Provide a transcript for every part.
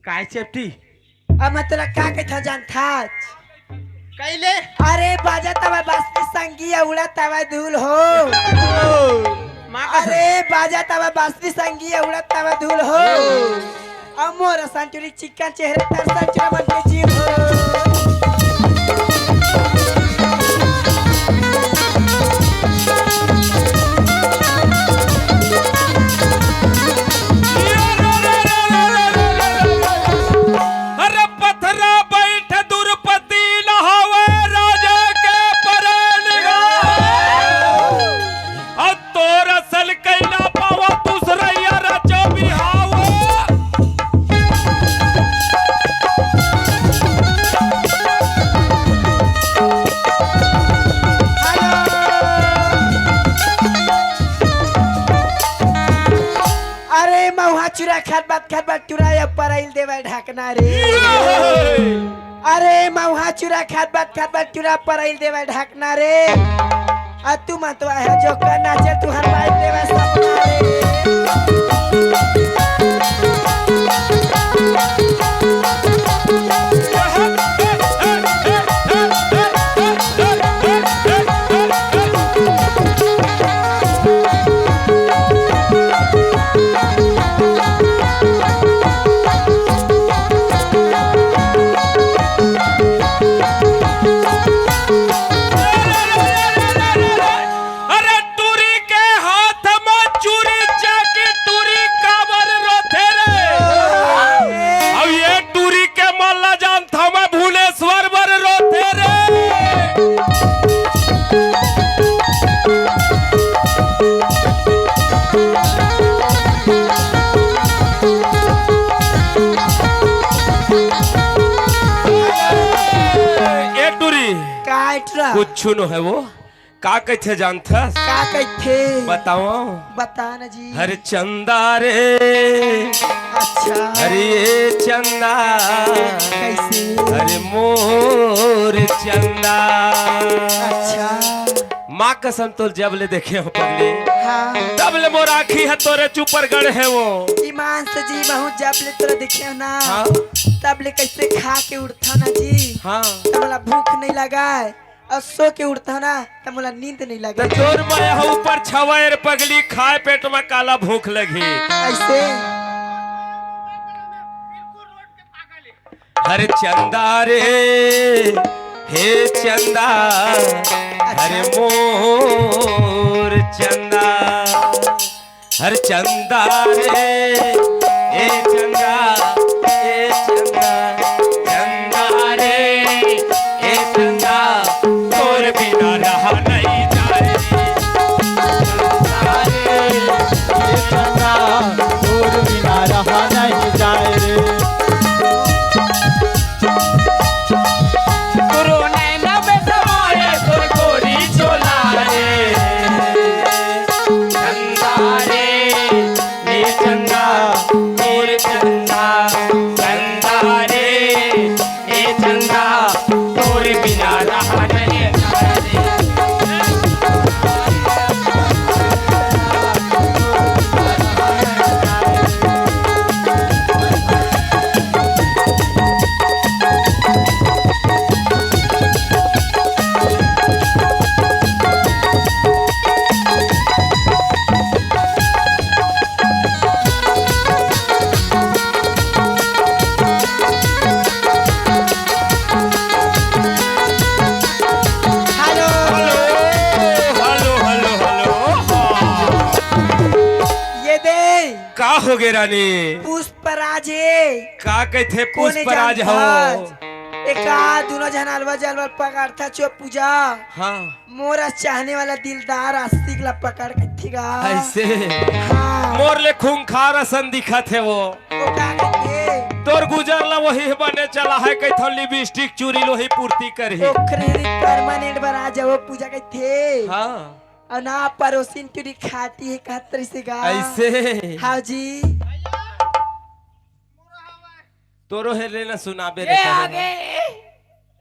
काय चेपटी अब मैं तेरा का था जान था कैले अरे बाजा तवा बास्ती संगी उड़ा तवा धूल हो अरे बाजा तवा बास्ती संगी उड़ा तवा धूल हो अमोर संचुरी चिकन चेहरे तर संचुरा मन के जीव हो चुरा खात बात चुराया पराइल देवा ढाकना रे अरे मऊहा चुरा खात बात चुरा पराइल देवा ढाकना रे आ तू मत है जो करना चे तू हर पाइल देवा सपना रे कुछ नो है वो का कैसे जानता का कैसे बताओ बता ना जी हरे चंदा रे अच्छा हरे चंदा कैसे हरे मोर चंदा अच्छा माँ कसम तो जब ले देखे हो पगले हाँ तब ले मोर आखी है तोरे चुपर गढ़ है वो ईमान से जी बहु जब ले तोरा देखे हो ना हाँ तब ले कैसे खा के उठता ना जी हाँ तब मला भूख नहीं लगा और सो के उठता ना तब मला नींद नहीं लगा तो तोर माया हो ऊपर छवाएर पगली खाए पेट में काला भूख लगी ऐसे हरे चंदा रे हे चंदा हरे मोर चंदा हर चंदा रे हे चंदा हे चंदा चंदा रे हे चंदा तोर बिना रहा नहीं जाए चंदा रे हे चंदा तोर बिना रहा नहीं जाए रे हो गे रानी पुष्पराज का कहते पुष्पराज हो एका दोनों जन अलवा जलवा पकड़ था चो पूजा हाँ मोरा चाहने वाला दिलदार आस्तिक ला पकड़ के थीगा ऐसे हाँ मोर ले खूंखार असन दिखा थे वो का कहते तोर गुजरला वही बने चला है कई लिपस्टिक चूरी लोही पूर्ति करही ओखरे परमानेंट बना जाओ पूजा कहते हाँ ना परोसिन तुरी खाती है कहतरी से गा ऐसे हाँ जी तोरो है लेना सुनाबे ये आगे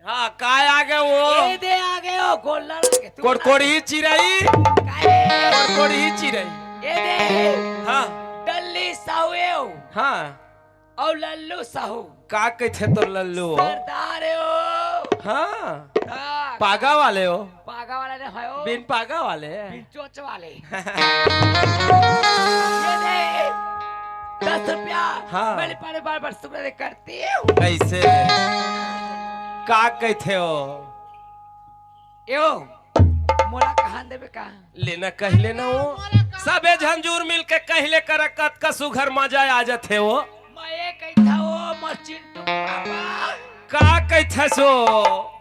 हाँ काय आगे वो ये दे आगे ओ गोल्ला लगे कोड़कोड़ी चिराई कोड़कोड़ी चिराई ये दे हाँ डल्ली सावेव हाँ और लल्लू साहू का कहते तो लल्लू सरदार हो। हाँ हाँ, पागा वाले हो पागा वाला ने है बिन पागा वाले बिन चोच वाले। ये दे 10 रुपया। हाँ। मैंने पाने बार शुक्र करती हूँ। ऐसे का कहते हो यो मोला कहाँ देवे कहाँ लेना कहले ना हो सबे झंझूर मिल के कहले करकत का सुघर मजा आ जाते हो मैं कहता हो मोर चिंटू पापा का कहते सो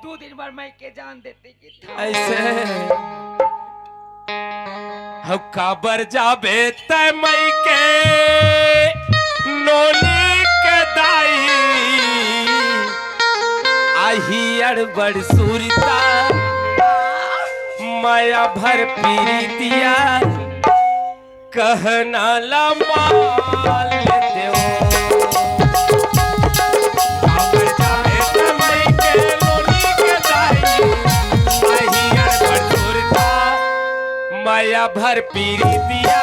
2 दिन बाद मैं के जान देते कि था। ऐसे हम काबर जाबे तय मई के नोनी के दाई आही अड़बड़ सूरता माया भर पीरी दिया कहना लमा लेते हो काबर जाबे तय मई के नोनी के दाई आही अड़बड़ सूरता माया भर पीरी दिया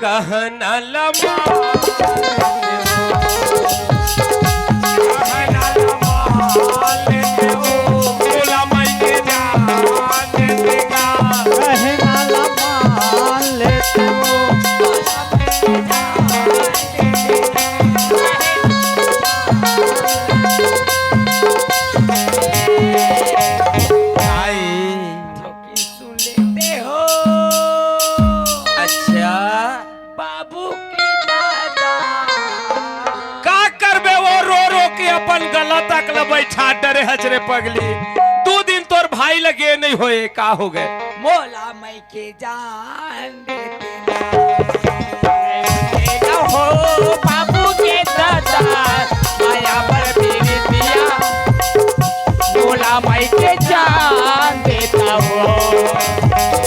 कहना लमा कहना लमा लेते हो बोला मैं के जान देगा कहना लमान लेते हो आई ठोकी सुन लेते हो अच्छा बाबू की दादा। का करबे वो रो रो के अपन गला तक ल बैठा डरे हचरे पगली 2 दिन तोर भाई लगे नहीं होए का हो गए मोला मैं के जान देते हो बाबू के दादा माया पर पीरी दिया बोला मैं के जान देता हूँ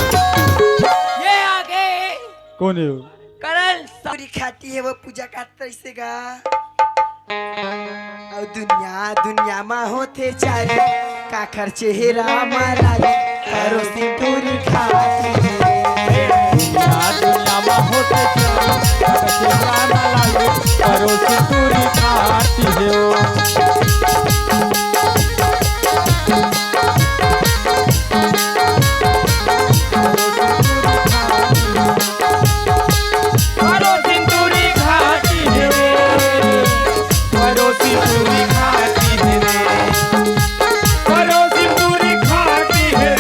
ये आगे कौन है वो? करल पूरी खाती है वो पूजा करता ऐसे गा और दुनिया में होते चारे का खर्चे हेरा मारा करो सिंदूरी खाती दुनिया में होते करो सिंदूरी खाती हो करो सिंदूरी खाती है करो सिंदूरी खाती है करो सिंदूरी खाती है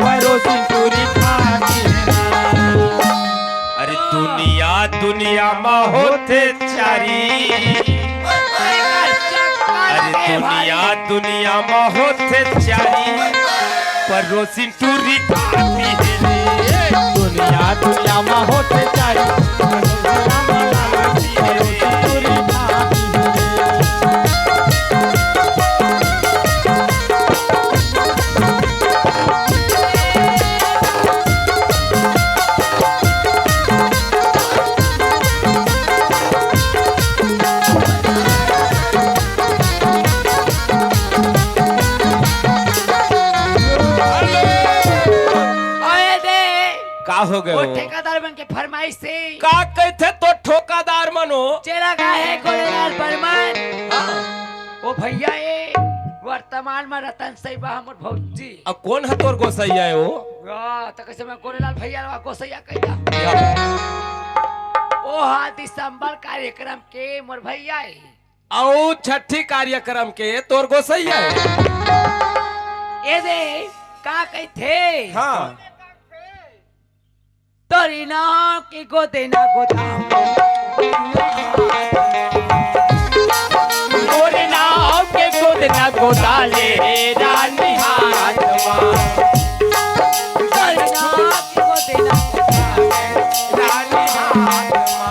करो सिंदूरी खाती है अरे दुनिया में होते चारी अरे दुनिया में होते चारी पर रोसिन टूरी खाती है दुनिया में होते चाहिए ओए दे का हो गए वो हो? ठेकेदार बन के फरमाइश से का कहते तो ठोकादार मनो चेला का है कोलेदार परमान। वो भैया ए वर्तमान में रतन सही बा हमर भौजी। अब कौन है तोर गोसैया है वो तो कैसे मैं कोलेलाल भैया वा गोसैया कहिया ओ हा दिसंबर कार्यक्रम के मोर भैया है। औ छठी कार्यक्रम के तोर गोसैया है ए दे का कहथे हाँ तोरी नाव की गोदे ना गोदाम गोरे नाव के गोद ना गोदाले रानी हाथवा तोरी नाव की गोदे ना रानी हाथवा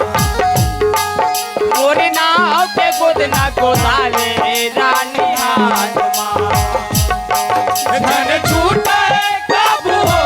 गोरे नाव के गोद ना गोदाले रानी हाथवा धन छूटे काबू हो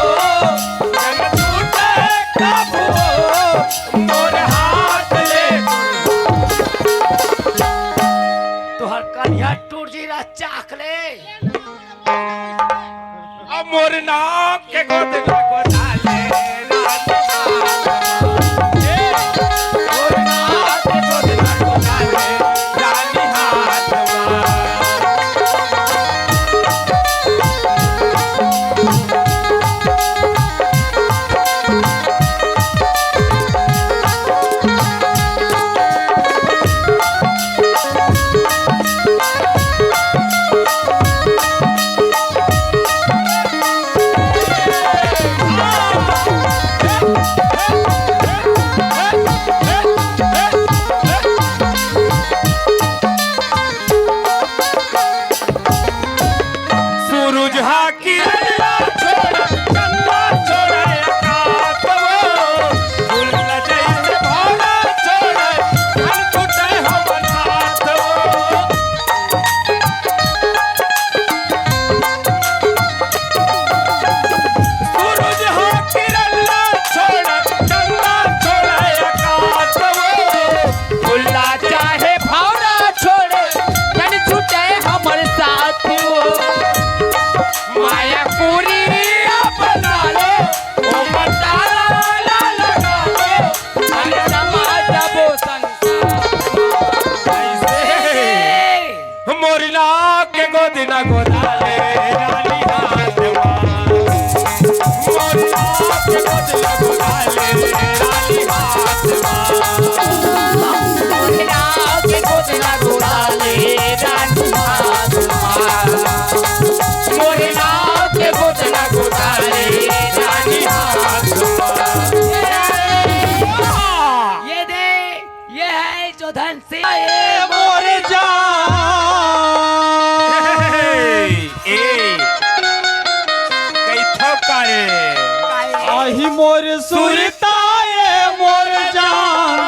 आही मोर सुरताए मोर जान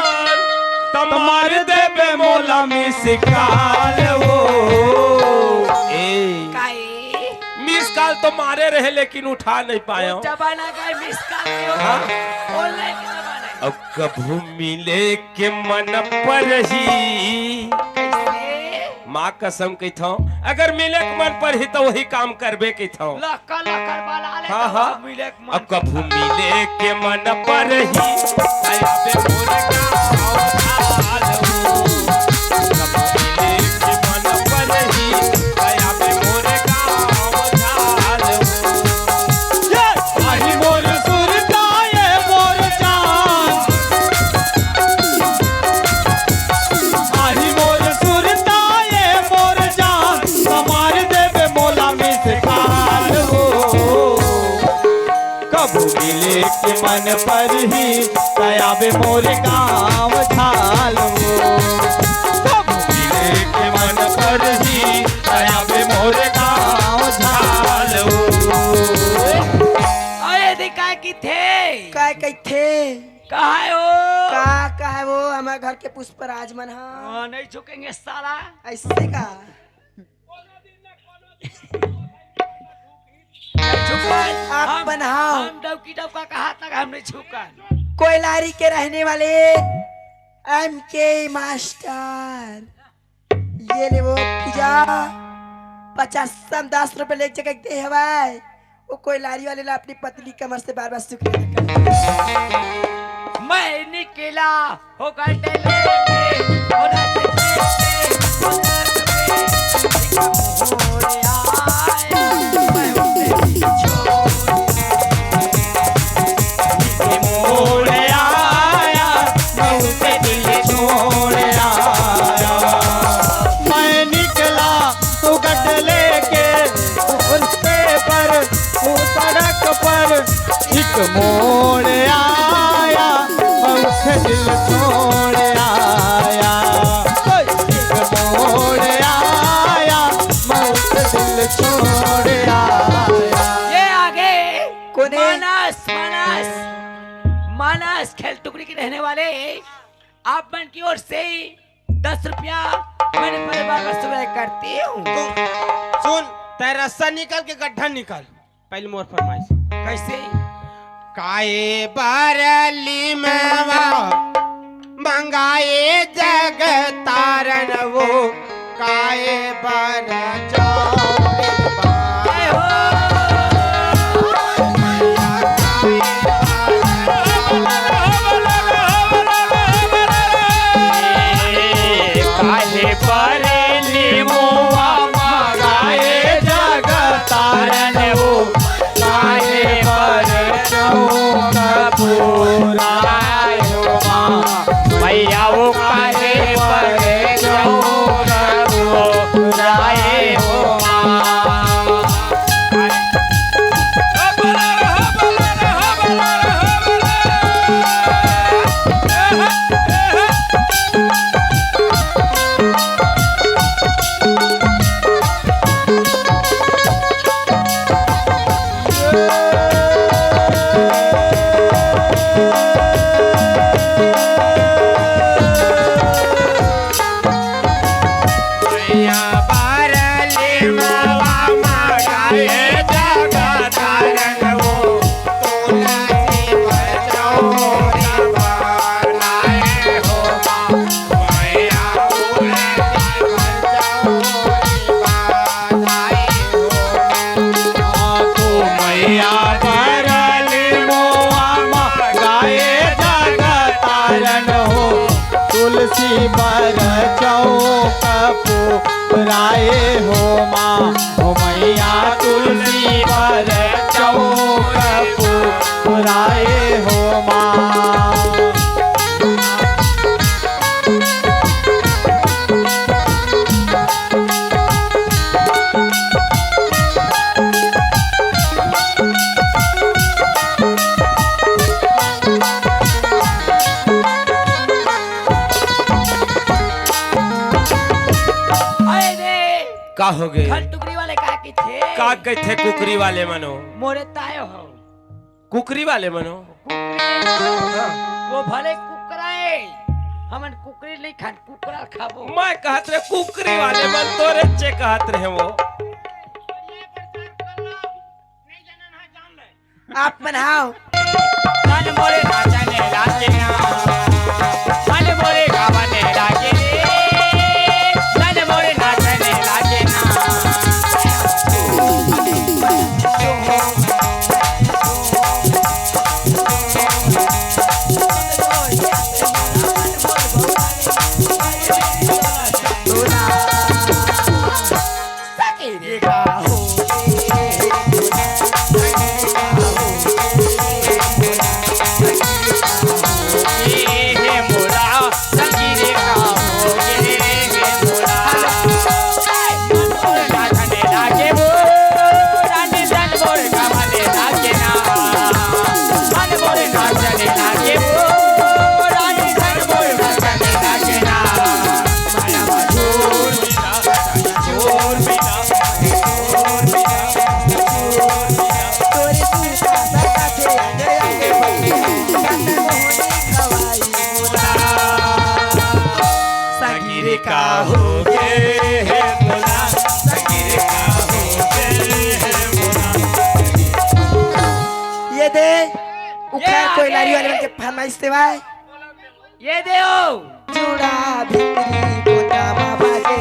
तमार देबे मोला में सिकाल हो ए काई मिस कॉल तो मारे रहे लेकिन उठा नहीं पाया हूं। जमाना का मिस कॉल हाँ? ऑनलाइन के जमाना है। अब कभू मिले के मन पर ही कैसे माँ कसम कहता हूँ अगर मिले के मन पर ही तो वही काम करबे कहता हूँ। लक्का लक्कर वाला ले हाँ हाँ मिले के मन अब कभू मिले के मन पर ही आया बे मोर गाँव ढाल हो। कभू मिले के मन पर ही आया बे मोर गाँव ढाल हो। आही मोर सुरताए मोर जान आही मोर सुरताए मोर जान तमार देबे मोला में सिकाल हो कबू मिले के मन पर ही तयाबे मोर गाँव ढाल हो कबू मिले के मन पर ही तयाबे मोर गाँव ढाल हो अरे दिखा की थे काय कहथे कहा है वो का है वो हमारे घर के पुष्पराज मन हा नहीं झुकेंगे साला ऐसे का आप हम बनाओ हम डबकी डबका कहा तक हम नहीं झुका कोयलारी के रहने वाले MK मास्टर ये ले वो पूजा 50-10 रुपए ले चकते हवाई वो कोयलारी वाले ला अपनी पतली कमर से बार बार शुक्रिया मैं निकला हो गए हो रास्ते पे हो मोड़ आया बहुते दिल छोड़ आया मैं निकला तो गट लेके उसके पर वो सड़क पर एक मोड़ आया बहुते दिल छोड़ आया एक मोड़ आया बहुते दिल छोड़ आया ये आगे कोने? मानस मानस मानस खेल टुकड़ी के रहने वाले आप मन की ओर से 10 रुपया मैंने परिवार का सुबह करती हूँ सुन तेरा रस्सा निकाल के गड्ढा निकाल पहले मोर फरमाइश कैसे काए बरली में मंगाए जग तारन वो काए बर चौड़ी बार। आए हो काहे परेली मोआ मगाए जग तारन हो काहे पर चौक पुराए हो माँ मैया वो काहे पर चौक पुराए हो माँ तुलसी पर चौक पुराए हो माँ हो मैया तुलसी पर चौक पुराए हो माँ का हो गए खल टुकड़ी वाले का की थे का कहते कुकरी वाले मनो मोरे तायो हो कुकरी वाले मनो वो भले कुकराए हमन कुकरी नहीं खान कुकरा खाबो। मैं कहत रहे कुकरी वाले मन तोरे चे कहत रहे वो। आप मनाओ मन मोरे नाचने लागे ना मन मोरे गावने लागे मन मोरे नाचने लागे ना। कोई लारी वाले के फरमाइश देवाए ये देओ चूड़ा भितरी कोना बाबा के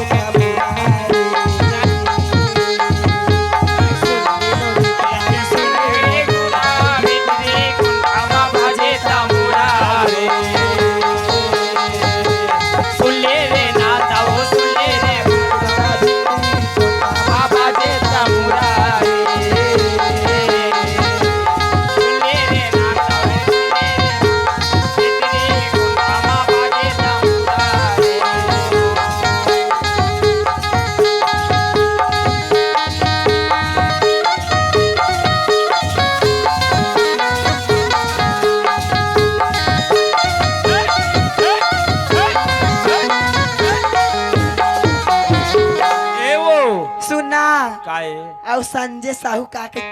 और संजय साहू का थे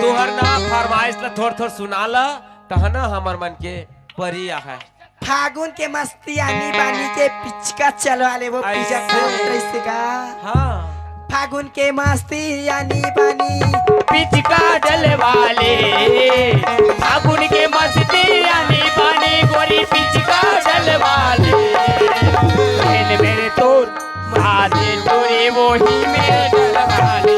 तोहर ना फरमाइश ला थोड़ थोड़ सुना ला तहना हमर मन के परिया है। फागुन के मस्ती आनी बानी के पिचका चलवा ले वो पूजा कैसे का। हाँ फागुन के मस्ती आनी बानी पिचका डलवाले फागुन के मस्ती आनी बानी गोरी पिचका डलवाले मेरे तोर आजे तोरे वो ही मेरे डलवाले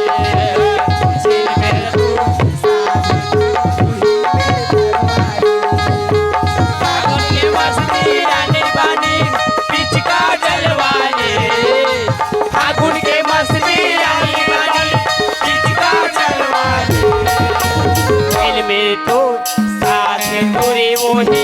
तो साथ तोरे वो ही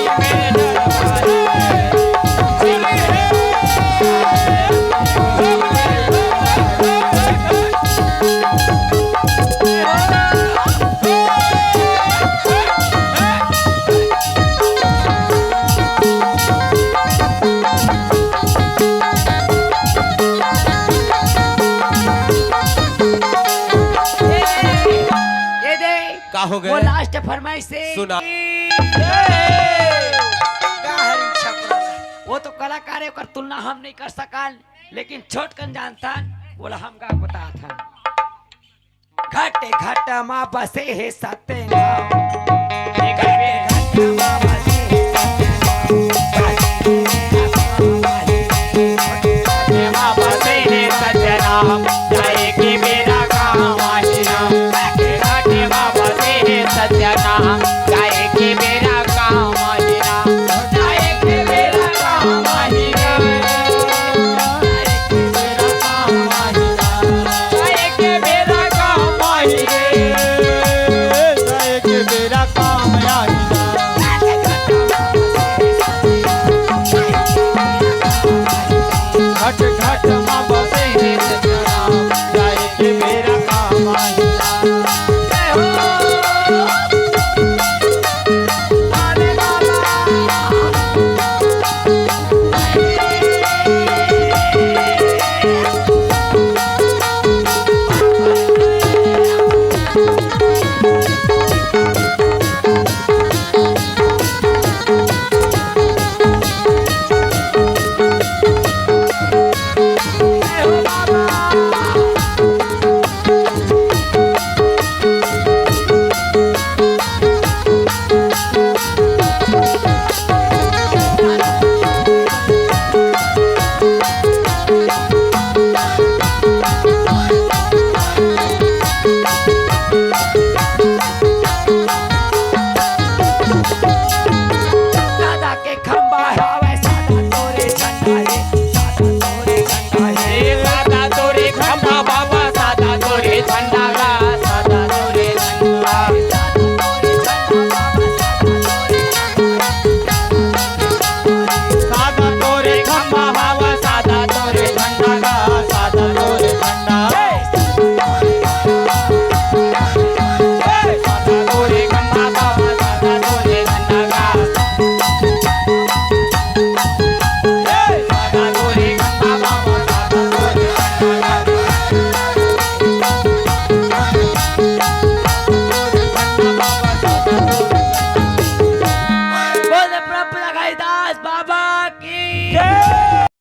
हो गए वो लास्ट फरमाइश से सुना। वो तो कलाकार है, तुलना हम नहीं कर सकल, लेकिन छोट कन जानता बोला हम का बता था। घट घट माँ बसे है सत्य नाम जाएगी मेरा काम सत्य नाम जाएगी मेरा काम जाएगी मेरा काम जाएगी मेरा काम जय